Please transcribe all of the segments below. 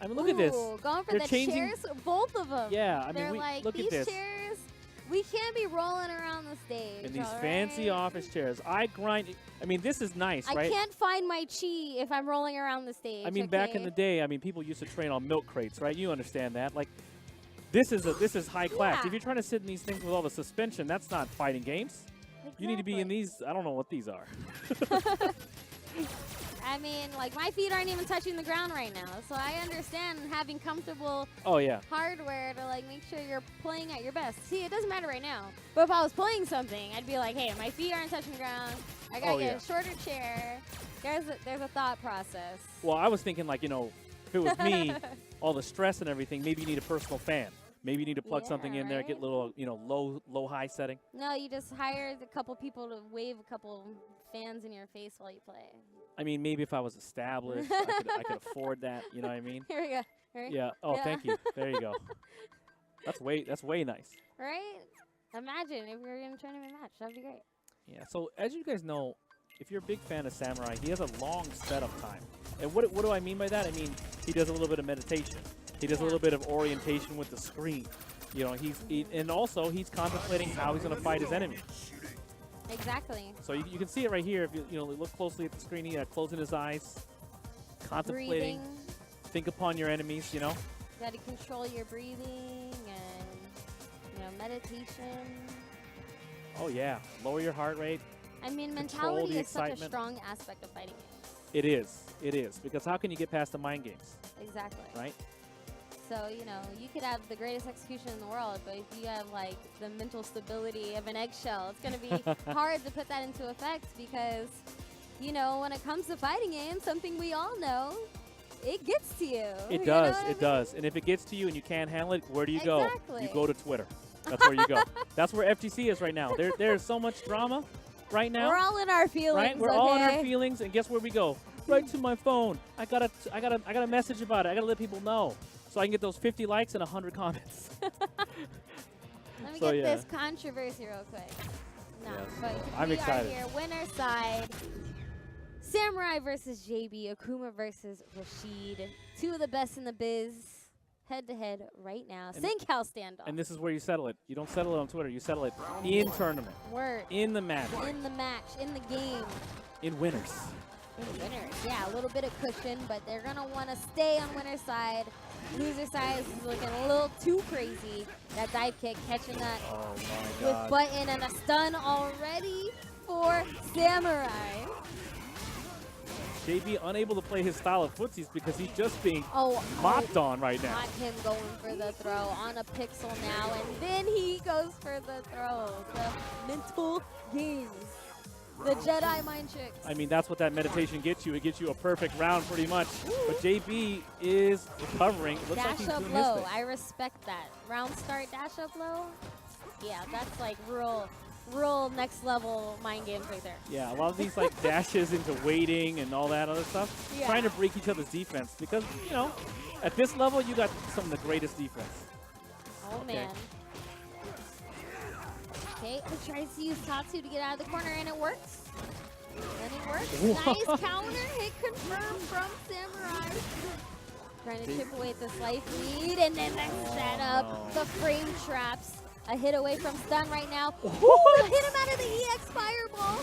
I mean, look at this. Going for They're the changing chairs, both of them. Yeah, I They're mean, like, look these at this. chairs, we can't be rolling around the stage. And these fancy office chairs. I grind. I mean, this is nice, I right? can't find my chi if I'm rolling around the stage. I mean, back in the day, I mean, people used to train on milk crates, right? You understand that. Like, this is high class. Yeah. If you're trying to sit in these things with all the suspension, that's not fighting games. Exactly. You need to be in these. I don't know what these are. I mean, like, my feet aren't even touching the ground right now, so I understand having comfortable hardware to, like, make sure you're playing at your best. See, it doesn't matter right now. But if I was playing something, I'd be like, hey, my feet aren't touching the ground. I gotta get a shorter chair. There's a thought process. Well, I was thinking, like, you know, if it was me, all the stress and everything, maybe you need a personal fan. Maybe you need to plug something in there, get a little, you know, low-high setting. No, you just hire a couple people to wave a couple fans in your face while you play. I mean, maybe if I was established, I could afford that. You know what I mean? Here we go. Right? Yeah. Oh, thank you. There you go. That's way nice. Right? Imagine if we were in a tournament match. That'd be great. Yeah. So as you guys know, if you're a big fan of Samurai, he has a long setup time. And what do I mean by that? I mean, he does a little bit of meditation. He does a little bit of orientation with the screen. You know, and also he's contemplating how he's going to fight his enemy. Exactly. So you can see it right here. If you look closely at the screen, he closing his eyes, contemplating. Breathing. Think upon your enemies. You know. You got to control your breathing and meditation. Oh yeah, lower your heart rate. I mean, mentality is such a strong aspect of fighting games. It is. It is, because how can you get past the mind games? Exactly. Right. So, you could have the greatest execution in the world, but if you have, like, the mental stability of an eggshell, it's going to be hard to put that into effect because, when it comes to fighting games, something we all know, it gets to you. It does. It does. And if it gets to you and you can't handle it, where do you go? You go to Twitter. That's where you go. That's where FGC is right now. There's so much drama right now. We're all in our feelings. Right? We're all in our feelings, and guess where we go? Right to my phone. I got a message about it. I got to let people know. So I can get those 50 likes and 100 comments. Let me get this controversy real quick. No, but I'm excited. We are here, winner side. Samurai versus JB, Akuma versus Rashid. Two of the best in the biz. Head-to-head right now. CenCal standoff. And this is where you settle it. You don't settle it on Twitter. You settle it in tournament. Word. In the match. In the match. In the game. In winners. In winners. Yeah, a little bit of cushion, but they're going to want to stay on winner's side. Loser side is looking a little too crazy. That dive kick, catching that with button and a stun already for Samurai. JB unable to play his style of footsies because he's just being mopped on right now. Not him going for the throw on a pixel now, and then he goes for the throw. The mental games. The Jedi mind tricks. I mean, that's what that meditation gets you. It gets you a perfect round pretty much. But JB is recovering. Looks like he's doing his thing. I respect that. Round start, dash up low. Yeah, that's like real next level mind games right there. Yeah, a lot of these like dashes into waiting and all that other stuff. Yeah. Trying to break each other's defense because, at this level, you got some of the greatest defense. Oh, man. Okay, he tries to use Tatsu to get out of the corner, and it works. And it works. Nice counter hit confirmed from Samurai. Trying to chip away at this life lead, and then the setup, the frame traps. A hit away from stun right now. Ooh, hit him out of the EX fireball.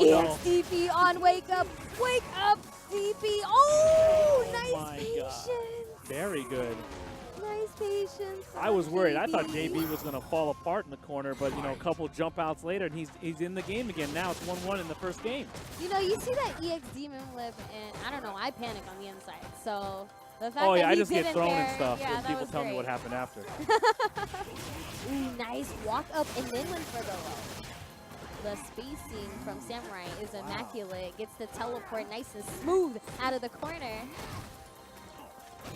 EX DP on wake up. Wake up, DP. Oh, nice patience. Very good. Nice patience. I was worried. I thought JB was going to fall apart in the corner, but, a couple jump outs later, and he's in the game again. Now it's 1-1 in the first game. You see that EX demon whip, and I don't know, I panic on the inside. So the fact that I just get thrown there, and stuff, yeah, and people tell me what happened after. Ooh, nice walk up and then went for the low. The spacing from Samurai is immaculate. Gets the teleport nice and smooth out of the corner.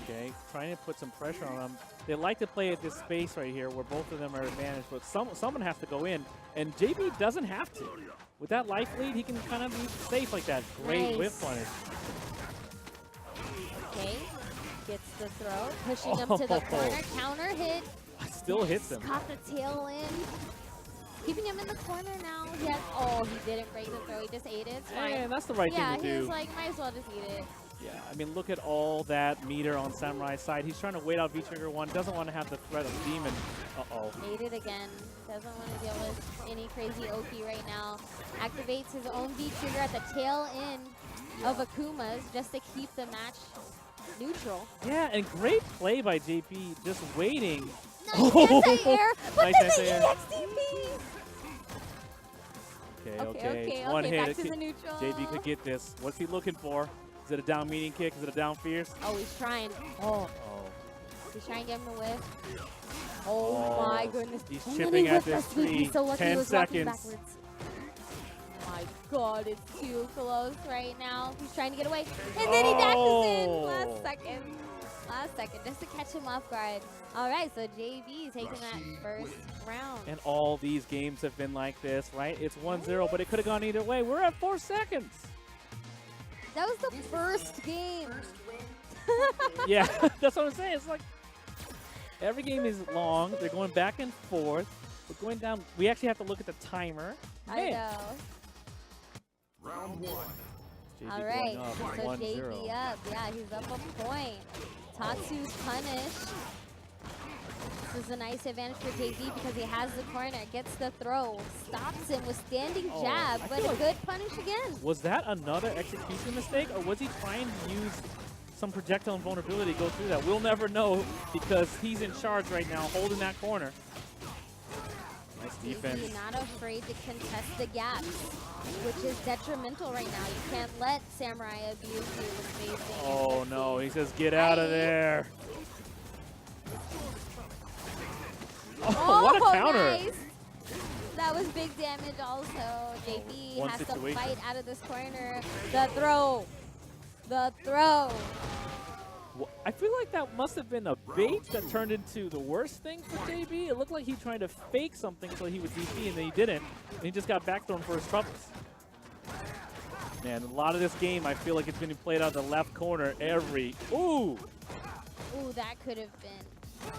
Okay, trying to put some pressure on them. They like to play at this space right here where both of them are advantaged, but someone has to go in, and JB doesn't have to. With that life lead, he can kind of be safe like that. Great whip punish. Okay, gets the throw, pushing him to the corner. Counter hit. Still hits him. Caught the tail in. Keeping him in the corner now. He didn't break the throw. He just ate it. It's fine. Yeah, that's the right thing to do. Yeah, he was like, might as well just eat it. Yeah, I mean, look at all that meter on Samurai's side. He's trying to wait out V-Trigger 1, doesn't want to have the threat of Demon. Uh-oh. Made it again. Doesn't want to deal with any crazy Oki right now. Activates his own V-Trigger at the tail end of Akuma's just to keep the match neutral. Yeah, and great play by JP, just waiting. Nice anti-air, but Nice then the anti-air. EXDP! Okay. One hit. Back to the neutral. JP could get this. What's he looking for? Is it a down median kick? Is it a down fierce? Oh, he's trying. Oh. He's trying to get him to whiff. Oh my goodness. He's And chipping then at he this whipped us. tree. He's so lucky he 10 was walking seconds. backwards. Oh my god, it's too close right now. He's trying to get away. And then he dashes in last second, just to catch him off guard. All right, so JB taking that first round. And all these games have been like this, right? It's 1-0, but it could have gone either way. We're at 4 seconds. That was the first game. Yeah, that's what I'm saying. It's like every game is long. They're going back and forth. We're going down. We actually have to look at the timer. I know. Round 1. JB All right, going up, so 1-0. JB up. Yeah, he's up a point. Tatsu's punished. This is a nice advantage for JB because he has the corner, gets the throw, stops him with standing jab, I but feel a like- good punish again. Was that another execution mistake, or was he trying to use some projectile invulnerability to go through that? We'll never know because he's in charge right now, holding that corner. Nice defense. JB not afraid to contest the gaps, which is detrimental right now. You can't let Samurai abuse you with spacing. Oh no, he says get out of there. Oh, what a counter. Nice. That was big damage also. JB One has situation. to fight out of this corner. The throw. The throw. I feel like that must have been a bait that turned into the worst thing for JB. It looked like he tried to fake something so he would DP, and then he didn't. And he just got backthrown for his troubles. Man, a lot of this game, I feel like it's been played out of the left corner every... Ooh! Ooh, that could have been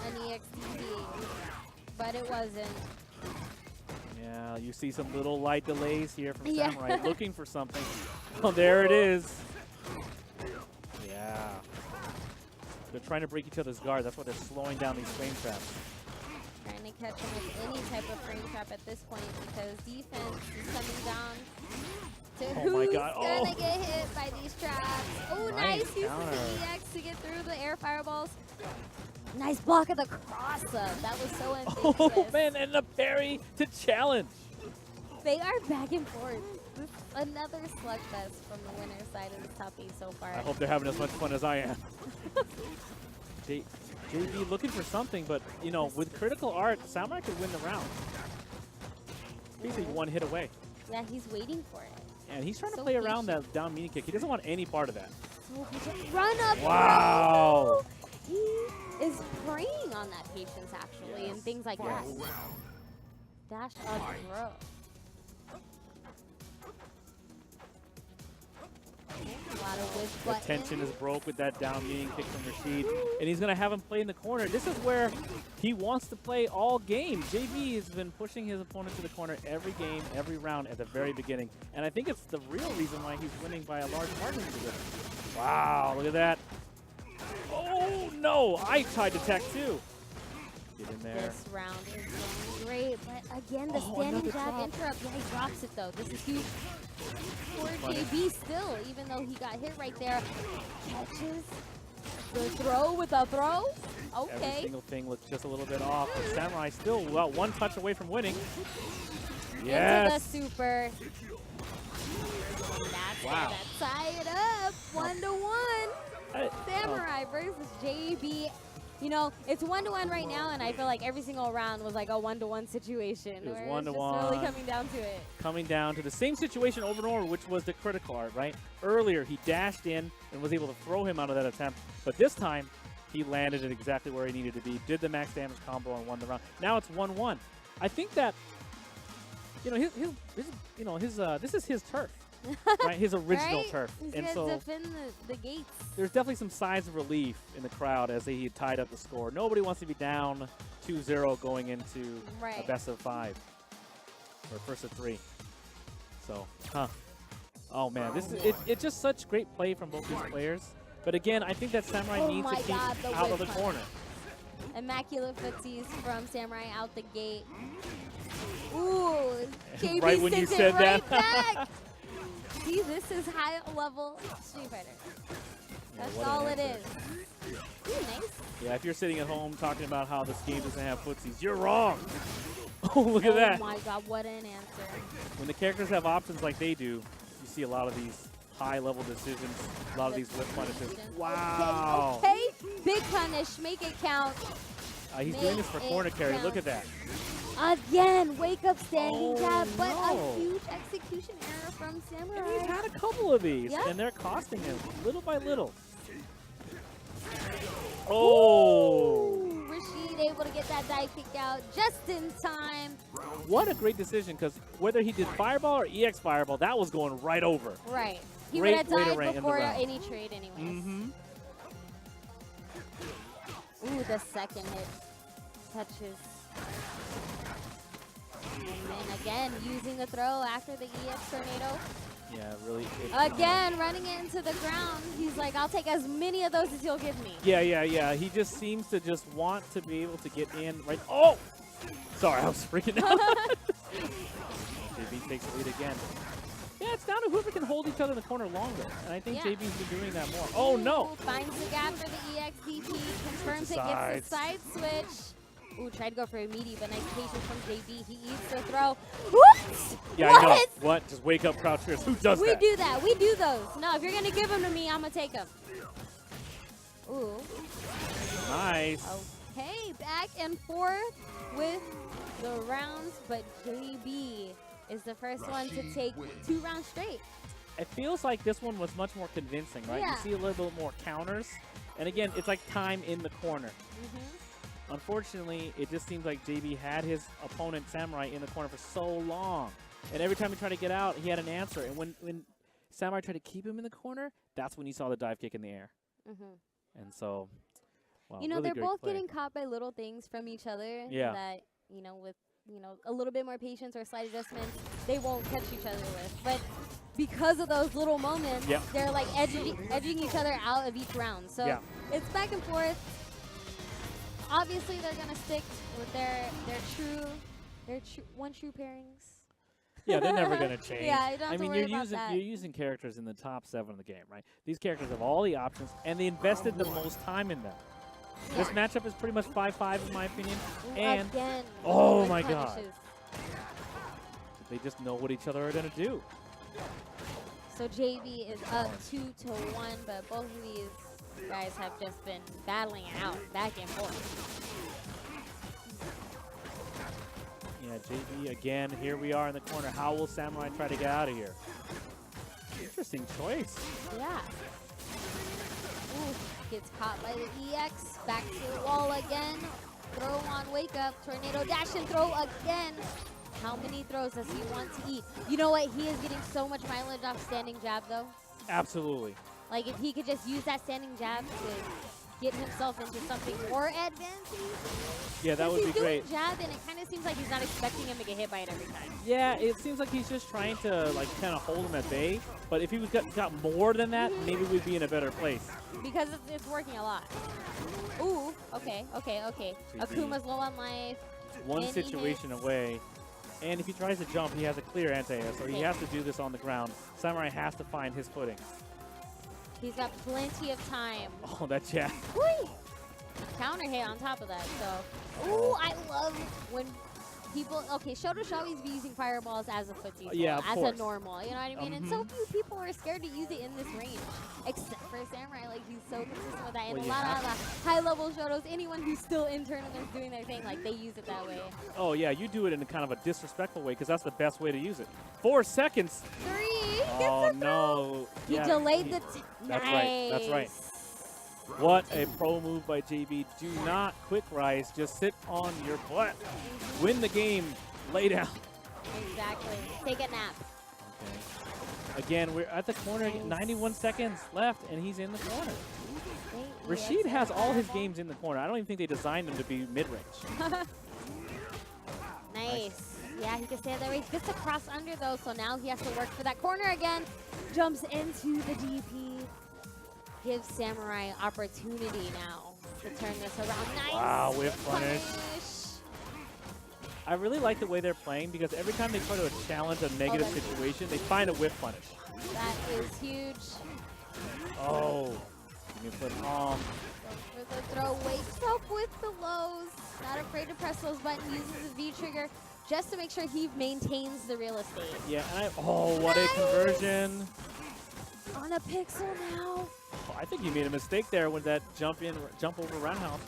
an EXDP, but it wasn't. Yeah, you see some little light delays here from Yeah. Samurai looking for something. Oh, there it is. Yeah. They're trying to break each other's guard. That's why they're slowing down these frame traps. Trying to catch him with any type of frame trap at this point because defense is coming down to Oh who's my God. gonna Oh. get hit by these traps. Oh, Nice nice. Uses counter. the EX to get through the air fireballs. Nice block of the cross-up. That was so ambitious. Oh, man, and a parry to challenge. They are back and forth. This is another slugfest from the winner's side of the top 8 so far. I hope they're having as much fun as I am. JB looking for something, but, you know, with critical art, Samurai could win the round. Basically one hit away. Yeah, he's waiting for it. And he's trying to So play around patient. that down meaning kick. He doesn't want any part of that. So patient. Run up. Wow. He is preying on that patience, actually, and things like that. Final round. Dash up throw. A lot of whiff The button. tension is broke with that down meaning kick from Rashid. And he's going to have him play in the corner. This is where he wants to play all game. JB has been pushing his opponent to the corner every game, every round at the very beginning. And I think it's the real reason why he's winning by a large margin today. Wow, look at that. Oh, no. I tried to tech too. Get in there. This round is going great, but again, the Oh, standing another jab drop. interrupt. Yeah, he drops it though. This is huge for Funny. JB still, even though he got hit right there. Catches the throw with a throw. Every Okay. single thing looks just a little bit off. But Samurai still well, one touch away from winning. Into Yes. the super. That's Wow. gonna tie it up. 1-1. I- Samurai versus JB. You know, it's 1-1 right now, and I feel like every single round was like a 1-1 situation. It was where 1-1. It's just really coming down to it. Coming down to the same situation over and over, which was the critical art, right? Earlier, he dashed in and was able to throw him out of that attempt. But this time, he landed it exactly where he needed to be, did the max damage combo and won the round. Now it's 1-1. I think that, you know, this is his turf, right? His original Right? turf. He's And gonna so defend the gates. there's definitely some sighs of relief in the crowd as he tied up the score. Nobody wants to be down 2-0 going into a Right. best of 5 or first of 3. So, Oh man, this is it's just such great play from both these players. But again, I think that Samurai Oh needs to my keep God, the out of the whip punch. corner. Immaculate footsies from Samurai out the gate. Ooh, JB Right when you sends said it right that. back. See, this is high level Street Fighter. Yeah, That's what an all it answer. is. Ooh, nice. Yeah, if you're sitting at home talking about how this game doesn't have footsies, you're wrong. Oh, look at that. Oh my God, what an answer. When the characters have options like they do, you see a lot of these high-level decisions, a lot of these whip punishes. Wow. Okay, okay. Big punish, make it count. He's doing this for Make corner it carry. Look count. at that. Again, wake up standing Oh, jab, but no. a huge execution error from Samurai. And he's had a couple of these, Yeah. and they're costing him little by little. Oh! Ooh, Rashid able to get that dive kick out just in time. What a great decision, because whether he did Fireball or EX Fireball, that was going right over. Right. He Great would have way to died rank in the before round. any trade anyways. Mm-hmm. Ooh, the second hit touches. And then again, using the throw after the EX tornado. Yeah, really. Again, running it into the ground. He's like, I'll take as many of those as you'll give me. Yeah. He just seems to just want to be able to get in right. Oh! Sorry, I was freaking out. JB takes the lead again. Yeah, it's down to whoever can hold each other in the corner longer. And I think Yeah. JB's been doing that more. Oh, no! Ooh, finds the gap for the EXDP. Confirms it, gets the side switch. Ooh, tried to go for a meaty, but nice patience from JB. He eats the throw. What? Yeah, what? I know. What? Just wake up, crouch fierce. Who does We that? do that. We do those. No, if you're going to give them to me, I'm going to take them. Ooh. Nice. Okay, back and forth with the rounds, but JB is the first one to take 2 rounds straight. It feels like this one was much more convincing, right? Yeah. You see a little bit more counters. And again, it's like time in the corner. Unfortunately, it just seems like JB had his opponent, Samurai, in the corner for so long. And every time he tried to get out, he had an answer. And when Samurai tried to keep him in the corner, that's when you saw the dive kick in the air. And so, wow, You know, really they're great both play. getting caught by little things from each other. Yeah. That, you know, with, you know, a little bit more patience or slight adjustments, they won't catch each other with. But because of those little moments, Yep. they're like edging each other out of each round. So Yeah. it's back and forth. Obviously, they're gonna stick with their one true pairings. Yeah, they're never going to change. Yeah, you don't have I to mean, worry you're about using that. you're using characters in the top 7 of the game, right? These characters have all the options, and they invested the most time in them. This matchup is pretty much 5-5 in my opinion. Ooh, And again, oh with my God. punishes. They just know what each other are going to do. So JB is up 2-1, but both of these guys have just been battling it out back and forth. Yeah, JB again. Here we are in the corner. How will Samurai try to get out of here? Interesting choice. Yeah. Ooh, gets caught by the EX. Back to the wall again. Throw on wake up. Tornado dash and throw again. How many throws does he want to eat? You know what? He is getting so much mileage off standing jab, though. Absolutely. Like, if he could just use that standing jab to get himself into something more advanced. Yeah, that would be great. He's doing jab, and it kind of seems like he's not expecting him to get hit by it every time. Yeah, it seems like he's just trying to like kind of hold him at bay. But if he was got more than that, maybe we'd be in a better place. Because it's working a lot. Ooh, okay. Akuma's low on life. One Any situation hits? away. And if he tries to jump, he has a clear anti-air, so he has to do this on the ground. Samurai has to find his footing. He's got plenty of time. Oh, that jab. Whee! Counter hit on top of that, so. Ooh, I love when people, okay, Shoutouts be using fireballs as a footsie, Yeah, of as course. a normal, you know what I mean? And so few people are scared to use it in this range, except for Samurai. Like, he's so consistent with that. And Well, a you lot of high-level Shoutouts, anyone who's still in tournaments doing their thing, like, they use it that way. Oh, yeah, you do it in a kind of a disrespectful way because that's the best way to use it. 4 seconds. 3. Oh, no. He Yeah, delayed the. That's right. That's right. What a pro move by JB. Do not quick rise. Just sit on your butt. Win the game. Lay down. Exactly. Take a nap. Okay. Again, we're at the corner. 91 seconds left, and he's in the corner. Rashid has all his games in the corner. I don't even think they designed them to be mid-range. Nice. Yeah, he can stay that way. He gets to cross under though, so now he has to work for that corner again. Jumps into the DP. Gives Samurai opportunity now to turn this around. Nice. Wow, whiff punish. I really like the way they're playing because every time they try to challenge a negative situation, they find a whiff punish. That is huge. Oh, you can put Goes for the throw, wakes up with the lows. Not afraid to press those buttons, uses the V trigger just to make sure he maintains the real estate. Yeah, and oh, what a conversion. On a pixel now. Oh, I think he made a mistake there with that jump over roundhouse.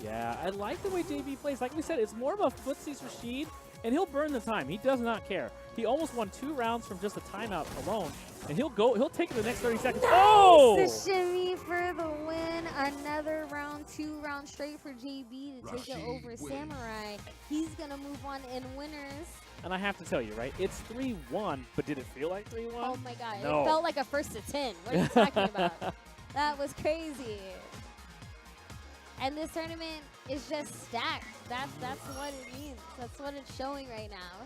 Yeah, I like the way JB plays. Like we said, it's more of a footsies Rashid, and he'll burn the time. He does not care. He almost won 2 rounds from just a timeout alone, and he'll take it the next 30 seconds. Nice! Oh! The shimmy for the win. Another round, 2 rounds straight for JB to take it over Samurai. He's gonna move on in winners. And I have to tell you, right? It's 3-1, but did it feel like 3-1? Oh my god, No. it felt like a 1st to 10. What are you talking about? That was crazy. And this tournament is just stacked. That's what it means. That's what it's showing right now.